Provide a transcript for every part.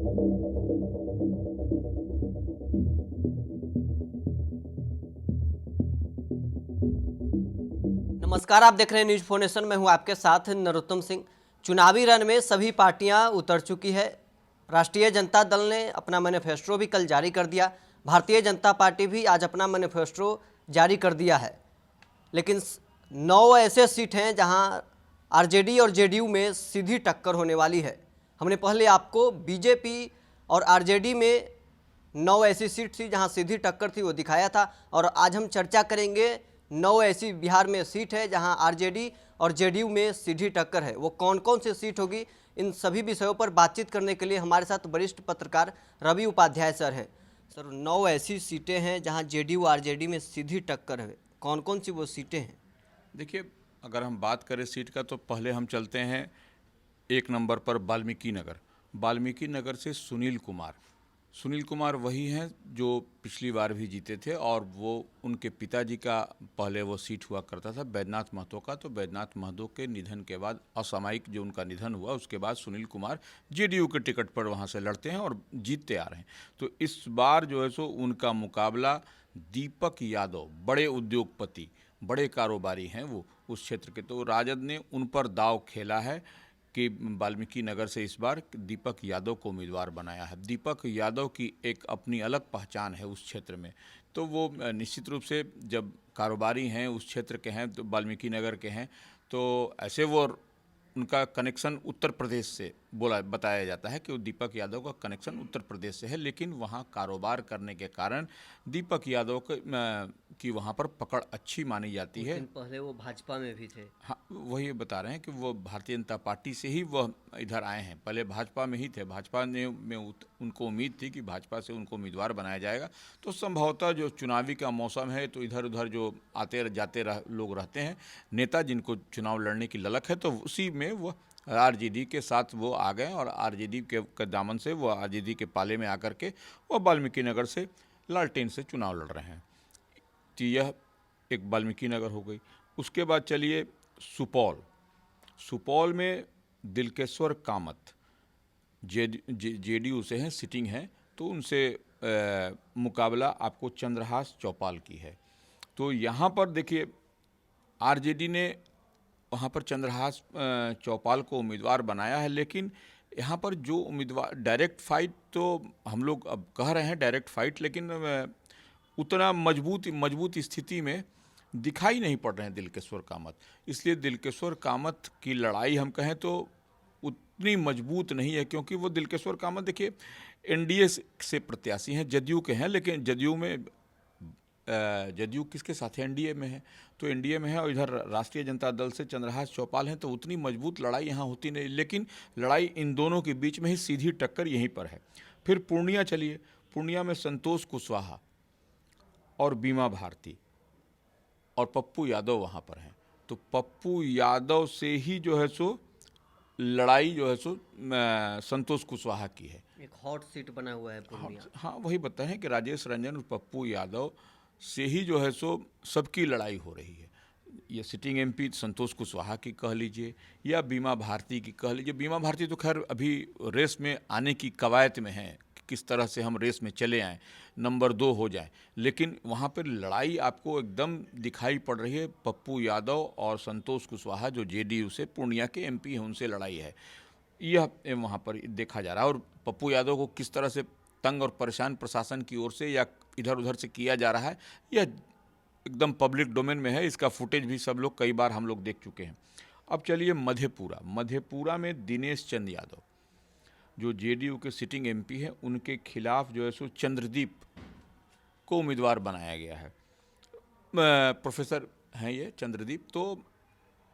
नमस्कार, आप देख रहे हैं न्यूज 4 नेशन। मैं हूं आपके साथ नरोत्तम सिंह। चुनावी रण में सभी पार्टियां उतर चुकी है। राष्ट्रीय जनता दल ने अपना मैनिफेस्टो भी कल जारी कर दिया। भारतीय जनता पार्टी भी आज अपना मैनिफेस्टो जारी कर दिया है। लेकिन 9 ऐसे सीट हैं जहां आरजेडी और जेडीयू में सीधी टक्कर होने वाली है। हमने पहले आपको बीजेपी और आरजेडी में 9 ऐसी सीट थी जहां सीधी टक्कर थी वो दिखाया था, और आज हम चर्चा करेंगे 9 ऐसी बिहार में सीट है जहां आरजेडी और जेडीयू में सीधी टक्कर है। वो कौन कौन सी सीट होगी, इन सभी विषयों पर बातचीत करने के लिए हमारे साथ वरिष्ठ पत्रकार रवि उपाध्याय सर हैं। सर, 9 ऐसी सीटें हैं जहां जेडीयू आरजेडी में सीधी टक्कर है, कौन कौन सी वो सीटें हैं? देखिए, अगर हम बात करें सीट का तो पहले हम चलते हैं 1 नंबर पर वाल्मीकि नगर। वाल्मीकि नगर से सुनील कुमार वही हैं जो पिछली बार भी जीते थे, और वो उनके पिताजी का पहले वो सीट हुआ करता था बैद्यनाथ महतो का। तो बैद्यनाथ महतो के निधन के बाद, असामयिक जो उनका निधन हुआ, उसके बाद सुनील कुमार जेडीयू के टिकट पर वहाँ से लड़ते हैं और जीतते आ रहे हैं। तो इस बार जो है सो उनका मुकाबला दीपक यादव, बड़े उद्योगपति, बड़े कारोबारी हैं वो उस क्षेत्र के। तो राजद ने उन पर दाव खेला है कि वाल्मीकि नगर से इस बार दीपक यादव को उम्मीदवार बनाया है। दीपक यादव की एक अपनी अलग पहचान है उस क्षेत्र में। तो वो निश्चित रूप से, जब कारोबारी हैं, उस क्षेत्र के हैं, तो वाल्मीकि नगर के हैं, तो ऐसे वो उनका कनेक्शन उत्तर प्रदेश से बताया जाता है कि वो दीपक यादव का कनेक्शन उत्तर प्रदेश से है। लेकिन वहाँ कारोबार करने के कारण दीपक यादव की वहाँ पर पकड़ अच्छी मानी जाती है। पहले वो भाजपा में भी थे। हाँ, वही बता रहे हैं कि वो भारतीय जनता पार्टी से ही वह इधर आए हैं। पहले भाजपा में ही थे। भाजपा ने में उनको उम्मीद थी कि भाजपा से उनको उम्मीदवार बनाया जाएगा। तो संभवतः जो चुनावी का मौसम है, तो इधर उधर जो आते जाते लोग रहते हैं, नेता जिनको चुनाव लड़ने की ललक है, तो उसी में वो आरजेडी के साथ वो आ गए, और आरजेडी के दामन से, वो आरजेडी के पाले में आकर के वो वाल्मीकि नगर से लालटेन से चुनाव लड़ रहे हैं। तो यह एक वाल्मीकि नगर हो गई। उसके बाद चलिए सुपौल में दिलकेश्वर कामत जेडीयू से हैं, सिटिंग हैं, तो उनसे मुकाबला आपको चंद्रहास चौपाल की है। तो यहाँ पर देखिए, आरजेडी ने वहाँ पर चंद्रहास चौपाल को उम्मीदवार बनाया है। लेकिन यहाँ पर जो उम्मीदवार, डायरेक्ट फाइट तो हम लोग अब कह रहे हैं डायरेक्ट फाइट, लेकिन उतना मजबूत स्थिति में दिखाई नहीं पड़ रहे हैं दिलकेश्वर कामत। इसलिए दिलकेश्वर कामत की लड़ाई हम कहें तो उतनी मजबूत नहीं है, क्योंकि वो दिलकेश्वर कामत, देखिए, एनडीए से प्रत्याशी हैं, जदयू के हैं। लेकिन जदयू किसके साथ है? एनडीए में है। तो एनडीए में है, और इधर राष्ट्रीय जनता दल से चंद्रहास चौपाल हैं, तो उतनी मजबूत लड़ाई यहाँ होती नहीं। लेकिन लड़ाई इन दोनों के बीच में ही सीधी टक्कर यहीं पर है। फिर पूर्णिया चलिए, पूर्णिया में संतोष कुशवाहा और बीमा भारती और पप्पू यादव वहाँ पर हैं। तो पप्पू यादव से ही जो है सो लड़ाई जो है सो संतोष कुशवाहा की है। एक हॉट सीट बना हुआ है पूर्णिया। हाँ, वही बताएं कि राजेश रंजन और पप्पू यादव से ही जो है सो सबकी लड़ाई हो रही है। ये सिटिंग एमपी संतोष कुशवाहा की कह लीजिए, या बीमा भारती की कह लीजिए। बीमा भारती तो खैर अभी रेस में आने की कवायद में है, किस तरह से हम रेस में चले आएँ, नंबर 2 हो जाए। लेकिन वहाँ पर लड़ाई आपको एकदम दिखाई पड़ रही है। पप्पू यादव और संतोष कुशवाहा, जो जेडीयू से पूर्णिया के एमपी हैं, उनसे लड़ाई है, यह वहाँ पर देखा जा रहा है। और पप्पू यादव को किस तरह से तंग और परेशान प्रशासन की ओर से या इधर उधर से किया जा रहा है, यह एकदम पब्लिक डोमेन में है। इसका फुटेज भी सब लोग कई बार हम लोग देख चुके हैं। अब चलिए मधेपुरा में दिनेश चंद यादव, जो जेडीयू के सिटिंग एमपी हैं, उनके खिलाफ जो है सो चंद्रदीप को उम्मीदवार बनाया गया है। प्रोफेसर हैं ये चंद्रदीप। तो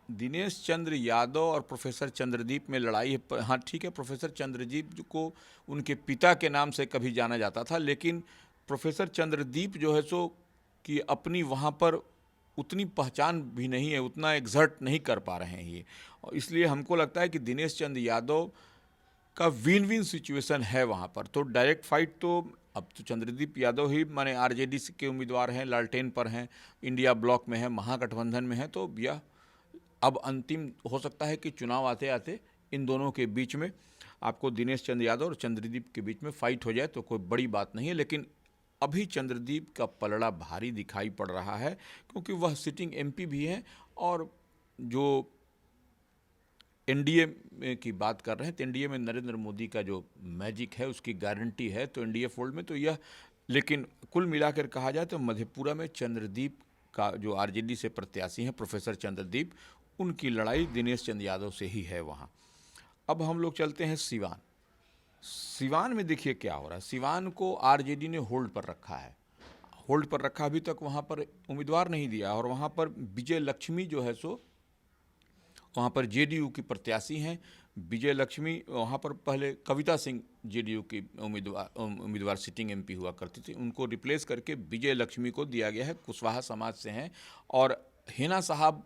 दिनेश चंद्र यादव और प्रोफेसर चंद्रदीप में लड़ाई है। हाँ, ठीक है, प्रोफेसर चंद्रदीप को उनके पिता के नाम से कभी जाना जाता था, लेकिन प्रोफेसर चंद्रदीप जो है सो कि अपनी वहाँ पर उतनी पहचान भी नहीं है, उतना एग्जर्ट नहीं कर पा रहे हैं ये। और इसलिए हमको लगता है कि दिनेश चंद्र यादव का विन विन सिचुएशन है वहाँ पर। तो डायरेक्ट फाइट तो अब तो चंद्रदीप यादव ही माने आरजेडी के उम्मीदवार हैं, लालटेन पर हैं, इंडिया ब्लॉक में है, महागठबंधन में है। तो यह अब अंतिम हो सकता है कि चुनाव आते आते इन दोनों के बीच में आपको दिनेश चंद्र यादव और चंद्रदीप के बीच में फाइट हो जाए तो कोई बड़ी बात नहीं है, लेकिन अभी चंद्रदीप का पलड़ा भारी दिखाई पड़ रहा है क्योंकि वह सिटिंग एमपी भी हैं और जो एनडीए की बात कर रहे हैं तो एनडीए में नरेंद्र मोदी का जो मैजिक है उसकी गारंटी है, तो एनडीए फोल्ड में तो यह, लेकिन कुल मिलाकर कहा जाए तो मधेपुरा में चंद्रदीप का जो आरजेडी से प्रत्याशी हैं प्रोफेसर चंद्रदीप, उनकी लड़ाई दिनेश चंद्र यादव से ही है वहाँ। अब हम लोग चलते हैं सिवान। सिवान में देखिए क्या हो रहा है। सिवान को आरजेडी ने होल्ड पर रखा है, होल्ड पर रखा, अभी तक वहाँ पर उम्मीदवार नहीं दिया और वहाँ पर विजय लक्ष्मी जो है सो वहाँ पर जेडीयू की प्रत्याशी हैं। विजय लक्ष्मी वहाँ पर पहले कविता सिंह जेडीयू की उम्मीदवार सिटिंग एमपी हुआ करती थी, उनको रिप्लेस करके विजय लक्ष्मी को दिया गया है, कुशवाहा समाज से हैं। और हिना साहब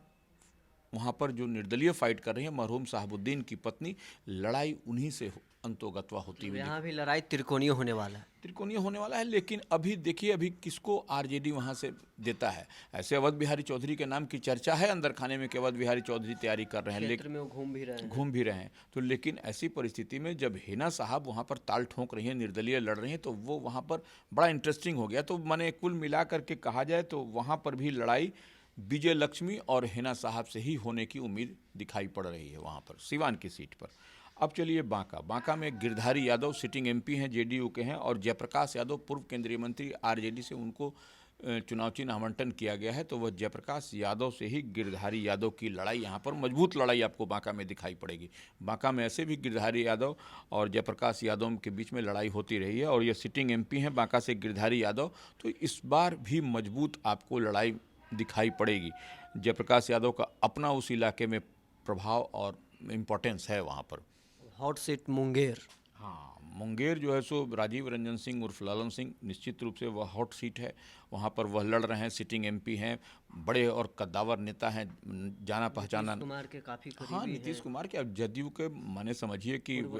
वहाँ पर जो निर्दलीय फाइट कर रही हैं, मरहूम साहबुद्दीन की पत्नी, लड़ाई उन्हीं से अंतोगत्वा होती हुई यहाँ भी लड़ाई त्रिकोणीय होने वाला है। त्रिकोणीय होने वाला है। लेकिन अभी देखिए अभी किसको आरजेडी वहाँ से देता है। ऐसे अवध बिहारी चौधरी के नाम की चर्चा है अंदर खाने में कि अवध बिहारी चौधरी तैयारी कर रहे हैं, क्षेत्र में वो घूम भी रहे हैं। तो लेकिन ऐसी परिस्थिति में जब हिना साहब वहाँ पर ताल ठोंक रही हैं, निर्दलीय लड़ रही हैं, तो वो वहाँ पर बड़ा इंटरेस्टिंग हो गया। तो मैंने कुल मिला करके कहा जाए तो वहाँ पर भी लड़ाई विजय लक्ष्मी और हिना साहब से ही होने की उम्मीद दिखाई पड़ रही है वहाँ पर सिवान की सीट पर। अब चलिए बांका में गिरधारी यादव सिटिंग एमपी हैं, जेडीयू के हैं, और जयप्रकाश यादव पूर्व केंद्रीय मंत्री, आरजेडी से उनको चुनाव चिन्ह आवंटन किया गया है। तो वह जयप्रकाश यादव से ही गिरधारी यादव की लड़ाई, यहाँ पर मजबूत लड़ाई आपको बांका में दिखाई पड़ेगी। बांका में ऐसे भी गिरधारी यादव और जयप्रकाश यादव के बीच में लड़ाई होती रही है और ये सिटिंग एमपी हैं बांका से गिरधारी यादव, तो इस बार भी मजबूत आपको लड़ाई दिखाई पड़ेगी। जयप्रकाश यादव का अपना उस इलाके में प्रभाव और इम्पोर्टेंस है वहाँ पर। Hot seat Munger. हाँ, मुंगेर जो है सो राजीव रंजन सिंह उर्फ लालन सिंह, निश्चित रूप से वह हॉट सीट है। वहाँ पर वह लड़ रहे हैं, सिटिंग एमपी हैं, बड़े और कद्दावर नेता हैं, जाना पहचाना। नीतीश कुमार के काफी करीबी हाँ, नीतीश कुमार के, अब जदयू के माने समझिए कि पूर्व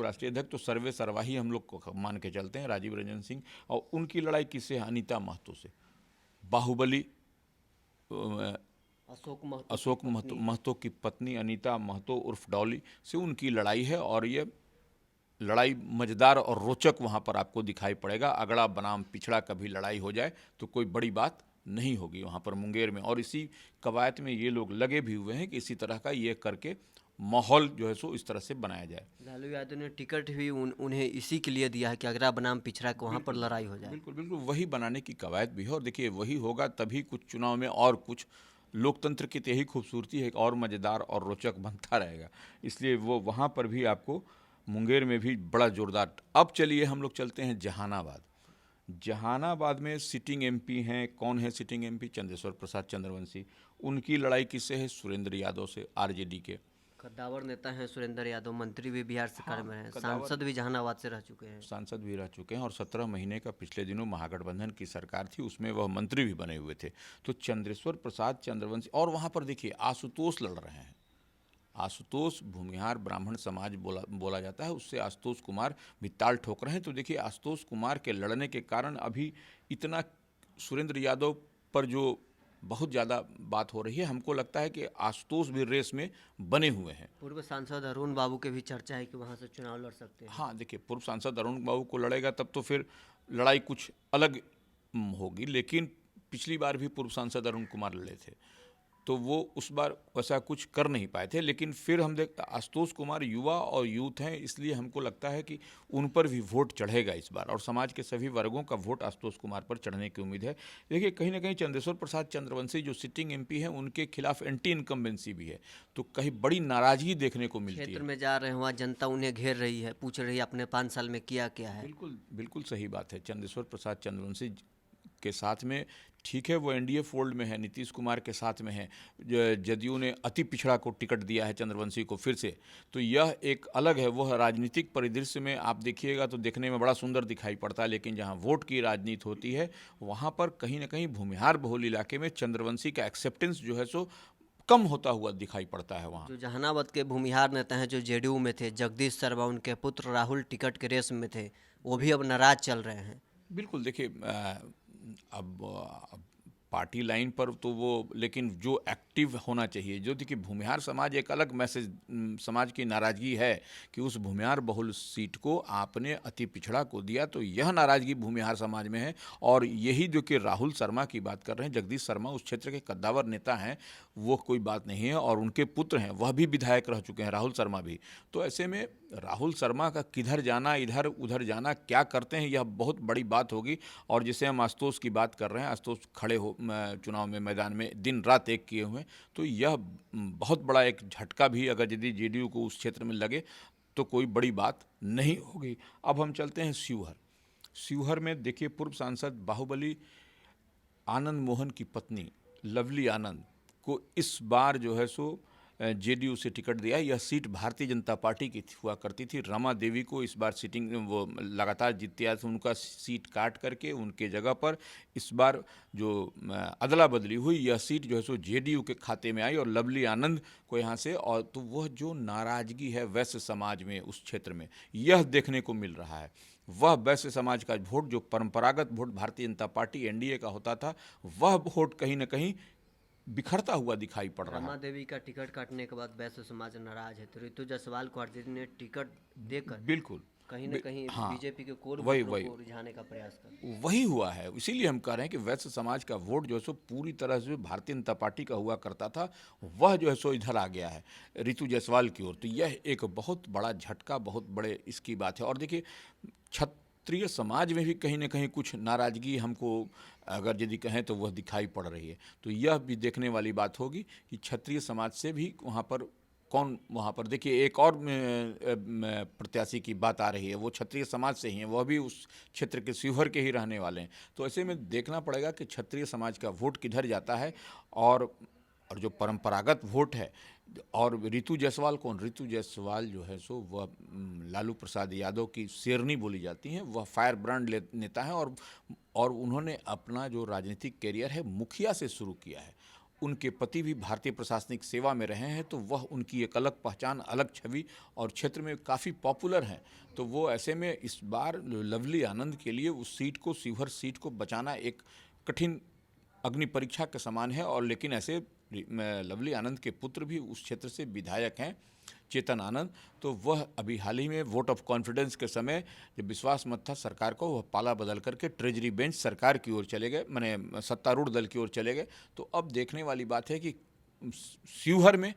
राष्ट्रीय अध्यक्ष तो सर्वे सर्वाही हम लोग को मान के चलते हैं राजीव रंजन सिंह। और उनकी लड़ाई किससे है? अनीता महतो से। बाहुबली अशोक महतो की पत्नी अनीता महतो उर्फ डॉली से उनकी लड़ाई है और ये लड़ाई मज़ेदार और रोचक वहाँ पर आपको दिखाई पड़ेगा। अगड़ा बनाम पिछड़ा कभी लड़ाई हो जाए तो कोई बड़ी बात नहीं होगी वहाँ पर मुंगेर में। और इसी कवायद में ये लोग लगे भी हुए हैं कि इसी तरह का ये करके माहौल जो है सो इस तरह से बनाया जाए। लालू यादव ने टिकट भी उन्हें इसी के लिए दिया है कि अगरा बनाम पिछड़ा को वहाँ पर लड़ाई हो जाए। बिल्कुल बिल्कुल, वही बनाने की कवायद भी है। और देखिए वही होगा तभी कुछ चुनाव में और कुछ लोकतंत्र की यही खूबसूरती है, और मज़ेदार और रोचक बनता रहेगा। इसलिए वो वहाँ पर भी आपको मुंगेर में भी बड़ा जोरदार। अब चलिए हम लोग चलते हैं जहानाबाद। जहानाबाद में सिटिंग एमपी हैं, कौन है सिटिंग एमपी? चंद्रेश्वर प्रसाद चंद्रवंशी। उनकी लड़ाई किससे है? सुरेंद्र यादव से, आरजेडी के कद्दावर नेता हैं सुरेंद्र यादव, मंत्री भी बिहार सरकार में हैं, सांसद भी जहानाबाद से रह चुके हैं और 17 महीने का पिछले दिनों महागठबंधन की सरकार थी, उसमें वह मंत्री भी बने हुए थे। तो चंद्रेश्वर प्रसाद चंद्रवंशी, और वहाँ पर देखिए आशुतोष लड़ रहे हैं। आशुतोष भूमिहार ब्राह्मण समाज बोला जाता है, उससे आशुतोष कुमार भी ताल ठोक रहे हैं। तो देखिए आशुतोष कुमार के लड़ने के कारण अभी इतना सुरेंद्र यादव पर जो बहुत ज़्यादा बात हो रही है, हमको लगता है कि आशुतोष भी रेस में बने हुए हैं। पूर्व सांसद अरुण बाबू के भी चर्चा है कि वहाँ से चुनाव लड़ सकते हैं। हाँ, देखिए पूर्व सांसद अरुण बाबू को लड़ेगा तब तो फिर लड़ाई कुछ अलग होगी, लेकिन पिछली बार भी पूर्व सांसद अरुण कुमार लड़े थे तो वो उस बार वैसा कुछ कर नहीं पाए थे। लेकिन फिर हम आशुतोष कुमार युवा और यूथ हैं, इसलिए हमको लगता है कि उन पर भी वोट चढ़ेगा इस बार, और समाज के सभी वर्गों का वोट आशुतोष कुमार पर चढ़ने की उम्मीद है। देखिए कहीं ना कहीं चंद्रेश्वर प्रसाद चंद्रवंशी जो सिटिंग एमपी हैं, उनके खिलाफ एंटी इनकम्बेंसी भी है, तो कहीं बड़ी नाराजगी देखने को मिलती है। क्षेत्र में जा रहे हैं, वहाँ जनता उन्हें घेर रही है, पूछ रही है आपने 5 साल में किया क्या है। बिल्कुल बिल्कुल सही बात है। चंद्रेश्वर प्रसाद चंद्रवंशी के साथ में, ठीक है वो एनडीए फोल्ड में है, नीतीश कुमार के साथ में है, जदयू ने अति पिछड़ा को टिकट दिया है चंद्रवंशी को फिर से, तो यह एक अलग है। वह राजनीतिक परिदृश्य में आप देखिएगा तो देखने में बड़ा सुंदर दिखाई पड़ता है, लेकिन जहां वोट की राजनीति होती है वहां पर कहीं ना कहीं भूमिहार बहुल इलाके में चंद्रवंशी का एक्सेप्टेंस जो है सो कम होता हुआ दिखाई पड़ता है। वहाँ जो जहानाबाद के भूमिहार नेता हैं, जो जेडीयू में थे, जगदीश शर्मा, उनके पुत्र राहुल टिकट के रेस में थे, वो भी अब नाराज चल रहे हैं। बिल्कुल, देखिए अब पार्टी लाइन पर तो वो, लेकिन जो एक्टिव होना चाहिए, जो देखिए भूमिहार समाज एक अलग मैसेज, समाज की नाराज़गी है कि उस भूमिहार बहुल सीट को आपने अति पिछड़ा को दिया, तो यह नाराज़गी भूमिहार समाज में है। और यही जो कि राहुल शर्मा की बात कर रहे हैं, जगदीश शर्मा उस क्षेत्र के कद्दावर नेता हैं, वो कोई बात नहीं है, और उनके पुत्र हैं, वह भी विधायक रह चुके हैं, राहुल शर्मा भी। तो ऐसे में राहुल शर्मा का किधर जाना, इधर उधर जाना, क्या करते हैं, यह बहुत बड़ी बात होगी। और जिसे हम आशुतोष की बात कर रहे हैं, आशुतोष खड़े हो चुनाव में मैदान में दिन रात एक किए हुए, तो यह बहुत बड़ा एक झटका भी अगर यदि जेडीयू को उस क्षेत्र में लगे तो कोई बड़ी बात नहीं होगी। अब हम चलते हैं शिवहर। शिवहर में देखिए, पूर्व सांसद बाहुबली आनंद मोहन की पत्नी लवली आनंद को इस बार जो है सो जेडीयू से टिकट दिया। यह सीट भारतीय जनता पार्टी की हुआ करती थी। रमा देवी को इस बार सीटिंग वो लगातार जीतते आए थे, उनका सीट काट करके उनके जगह पर इस बार जो अदला बदली हुई, यह सीट जो है सो जेडीयू के खाते में आई और लवली आनंद को यहाँ से, और तो वह जो नाराजगी है वैश्य समाज में उस क्षेत्र में, यह देखने को मिल रहा है। वह वैश्य समाज का वोट, जो परंपरागत vote Bharatiya Janata party NDA का होता था, वह वोट कहीं ना कहीं बिखरता हुआ दिखाई पड़ रहा है। रमा देवी का टिकट काटने के बाद वैश्य समाज नाराज है, तो ऋतु जायसवाल को आरजेडी ने टिकट देकर बिल्कुल कहीं न कहीं हाँ, बीजेपी के कोर वही वोटरों वही को रिझाने का प्रयास कर। वही हुआ है। इसीलिए हम कह रहे हैं कि वैश्य समाज का वोट जो है सो पूरी तरह से भारतीय जनता पार्टी का हुआ करता था, वह जो है सो इधर आ गया है ऋतु जायसवाल की ओर। तो यह एक बहुत बड़ा झटका, बहुत बड़े इसकी बात है। और देखिए, क्षत्रिय समाज में भी कहीं ना कहीं कुछ नाराजगी हमको अगर यदि कहें तो वह दिखाई पड़ रही है। तो यह भी देखने वाली बात होगी कि क्षत्रिय समाज से भी वहाँ पर कौन, वहाँ पर देखिए एक और प्रत्याशी की बात आ रही है, वो क्षत्रिय समाज से ही हैं, वह भी उस क्षेत्र के शिवहर के ही रहने वाले हैं। तो ऐसे में देखना पड़ेगा कि क्षत्रिय समाज का वोट किधर जाता है। और जो परंपरागत वोट है, और ऋतु जायसवाल कौन, ऋतु जायसवाल जो है सो वह लालू प्रसाद यादव की शेरनी बोली जाती हैं, वह फायर ब्रांड नेता हैं, और उन्होंने अपना जो राजनीतिक कैरियर है मुखिया से शुरू किया है। उनके पति भी भारतीय प्रशासनिक सेवा में रहे हैं, तो वह उनकी एक अलग पहचान, अलग छवि, और क्षेत्र में काफ़ी पॉपुलर हैं। तो वो ऐसे में इस बार लवली आनंद के लिए उस सीट को, शिवहर सीट को बचाना एक कठिन अग्नि परीक्षा के समान है। और लेकिन ऐसे लवली आनंद के पुत्र भी उस क्षेत्र से विधायक हैं, चेतन आनंद, तो वह अभी हाल ही में वोट ऑफ कॉन्फिडेंस के समय जब विश्वास मत था सरकार को, वह पाला बदल करके ट्रेजरी बेंच सरकार की ओर चले गए, माने सत्तारूढ़ दल की ओर चले गए। तो अब देखने वाली बात है कि शिवहर में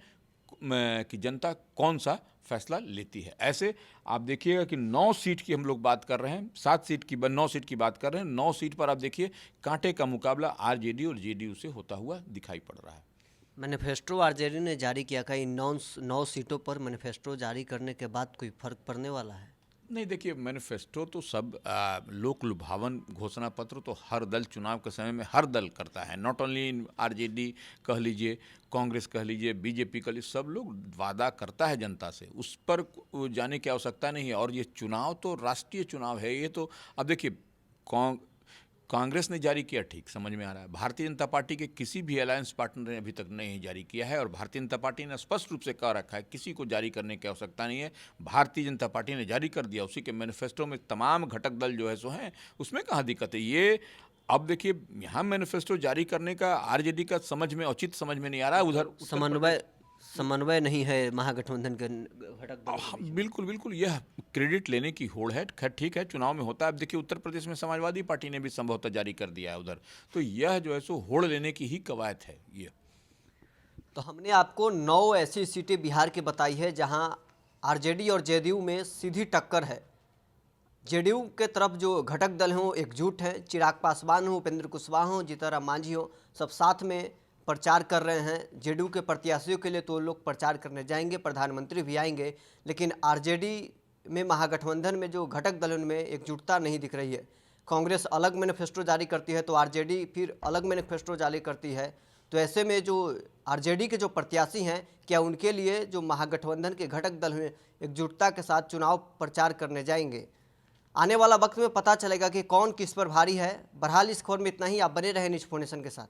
कि जनता कौन सा फैसला लेती है। ऐसे आप देखिएगा कि 9 सीट की हम लोग बात कर रहे हैं, 7 सीट की 9 सीट की बात कर रहे हैं। 9 सीट पर आप देखिए कांटे का मुकाबला आरजेडी और जेडीयू से होता हुआ दिखाई पड़ रहा है। मैनिफेस्टो आरजेडी ने जारी किया, कहीं 9 सीटों पर मैनिफेस्टो जारी करने के बाद कोई फर्क पड़ने वाला है? नहीं, देखिए, मैनिफेस्टो तो सब लोक लुभावन घोषणा पत्र तो हर दल चुनाव के समय में हर दल करता है। नॉट ओनली आरजेडी कह लीजिए, कांग्रेस कह लीजिए, बीजेपी कह लीजिए, सब लोग वादा करता है जनता से, उस पर जाने की आवश्यकता नहीं है। और ये चुनाव तो राष्ट्रीय चुनाव है, ये तो अब देखिए कांग्रेस ने जारी किया, ठीक समझ में आ रहा है। भारतीय जनता पार्टी के किसी भी अलायंस पार्टनर ने अभी तक नहीं जारी किया है, और भारतीय जनता पार्टी ने स्पष्ट रूप से कह रखा है किसी को जारी करने की आवश्यकता नहीं है। भारतीय जनता पार्टी ने जारी कर दिया, उसी के मैनिफेस्टो में तमाम घटक दल जो है सो हैं, उसमें कहाँ दिक्कत है। ये अब देखिए, यहाँ मैनिफेस्टो जारी करने का आरजेडी का समझ में, औचित समझ में नहीं आ रहा है। उधर समन्वय नहीं है महागठबंधन के घटक दलों के बीच में। बिल्कुल बिल्कुल, यह क्रेडिट लेने की होड़ है। खैर ठीक है, चुनाव में होता है। अब देखिए, उत्तर प्रदेश में समाजवादी पार्टी ने भी संभवतः जारी कर दिया है उधर, तो यह जो है सो होड़ लेने की ही कवायद है ये। तो हमने आपको 9 ऐसी सीटें बिहार की बताई है जहां आरजेडी और जेडीयू में सीधी टक्कर है। जेडीयू के तरफ जो घटक दल हों एकजुट हैं, चिराग पासवान हो, उपेंद्र कुशवाहा हो, जीतनराम मांझी हो, सब साथ में प्रचार कर रहे हैं। जेडीयू के प्रत्याशियों के लिए तो लोग प्रचार करने जाएंगे, प्रधानमंत्री भी आएंगे, लेकिन आरजेडी में, महागठबंधन में जो घटक दल उनमें एकजुटता नहीं दिख रही है। कांग्रेस अलग मैनिफेस्टो जारी करती है तो आरजेडी फिर अलग मैनिफेस्टो जारी करती है। तो ऐसे में जो आरजेडी के जो प्रत्याशी हैं, क्या उनके लिए जो महागठबंधन के घटक दल हैं एकजुटता के साथ चुनाव प्रचार करने जाएंगे? आने वाला वक्त में पता चलेगा कि कौन किस पर भारी है। बहरहाल इस खबर में इतना ही। आप बने रहे न्यूज़ फाउंडेशन के साथ।